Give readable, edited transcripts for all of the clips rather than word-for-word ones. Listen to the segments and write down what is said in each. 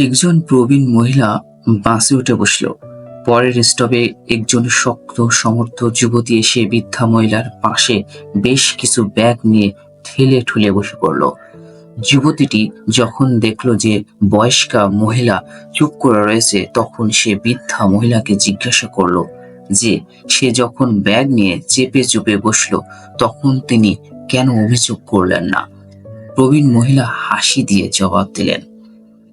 একজন প্রবীণ মহিলা বাসে উঠে বসল। পরের স্টপে একজন শক্ত সমর্থ যুবতী এসে বৃদ্ধা মহিলার পাশে বেশ কিছু ব্যাগ নিয়ে ঠেলে ঠুলে বসে পড়ল। যুবতীটি যখন দেখলো যে বয়স্কা মহিলা চুপ করে রয়েছে, তখন সে বৃদ্ধা মহিলাকে জিজ্ঞাসা করলো যে সে যখন ব্যাগ নিয়ে চেপে চুপে বসলো, তখন তিনি কেন অভিযোগ করলেন না। প্রবীণ মহিলা হাসি দিয়ে জবাব দিলেন,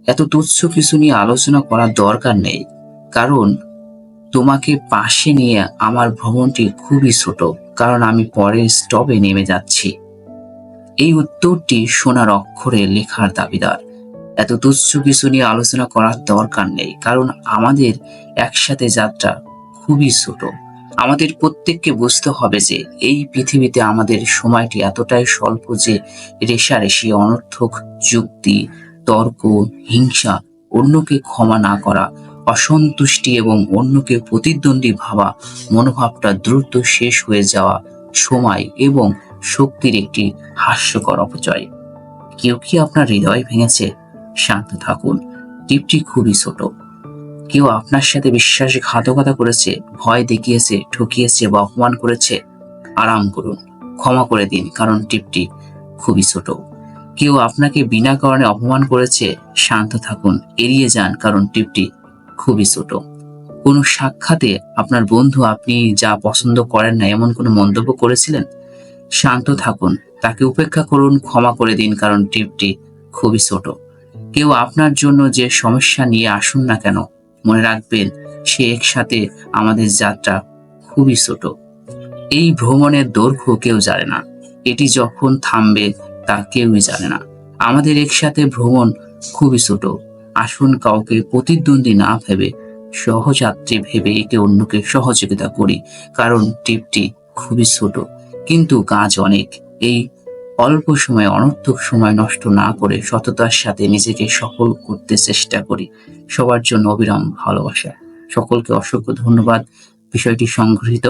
এত তুচ্ছ কিছু নিয়ে আলোচনা করার দরকার নেই, কারণ তোমাকে পাশে নিয়ে আমার ভ্রমণটি খুবই ছোট, কারণ আমি পরের স্টপে নেমে যাচ্ছি। এই উত্তরটি সোনার অক্ষরে লেখার দাবিদার। এত তুচ্ছ কিছু নিয়ে আলোচনা করার দরকার নেই, কারণ আমাদের একসাথে যাত্রা খুবই ছোট। আমাদের প্রত্যেককে বুঝতে হবে যে এই পৃথিবীতে আমাদের সময়টি এতটাই স্বল্প যে রেষারেষি, অনর্থক যুক্তি, তর্ক, হিংসা, অন্যকে ক্ষমা না করা, অসন্তুষ্টি এবং অন্যকে প্রতিদ্বন্দ্বী ভাবা মনোভাবটা দ্রুত শেষ হয়ে যাওয়া সময় এবং শক্তির একটি হাস্যকর অপচয়। কেউ কি আপনার হৃদয় ভেঙেছে? শান্ত থাকুন, টিপটি খুবই ছোট। কেউ আপনার সাথে বিশ্বাসঘাতকতা করেছে, ভয় দেখিয়েছে, ঠকিয়েছে বা অপমান করেছে? আরাম করুন, ক্ষমা করে দিন, কারণ টিপটি খুবই ছোট। কেউ আপনাকে বিনা কারণে অপমান করেছে? শান্ত থাকুন, এড়িয়ে যান, কারণ টিপটি খুবই ছোট। কোনো সাক্ষাতে আপনার বন্ধু আপনি যা পছন্দ করেন না এমন কোনো মন্তব্য করেছিলেন? শান্ত থাকুন, তাকে উপেক্ষা করুন, ক্ষমা করে দিন, কারণ টিপটি খুবই ছোট। কেউ আপনার জন্য যে সমস্যা নিয়ে আসুন না কেন, মনে রাখবেন সে একসাথে আমাদের যাত্রা খুবই ছোট। এই ভ্রমণের দৈর্ঘ্য কেউ জানে না, এটি যখন থামবে তা কেউই জানে না। আমাদের একসাথে ভ্রমণ খুবই ছোট। আসুন কাউকে প্রতিদ্বন্দ্বী না ভেবে সহযাত্রী ভেবে একে অন্যকে সহযোগিতা করি, কারণ টিপটি খুবই ছোট কিন্তু কাজ অনেক। এই অল্প সময় অনর্থক সময় নষ্ট না করে সততার সাথে নিজেকে সফল করতে চেষ্টা করি। সবার জন্য অবিরাম ভালোবাসা। সকলকে অসংখ্য ধন্যবাদ। বিষয়টি সংগৃহীত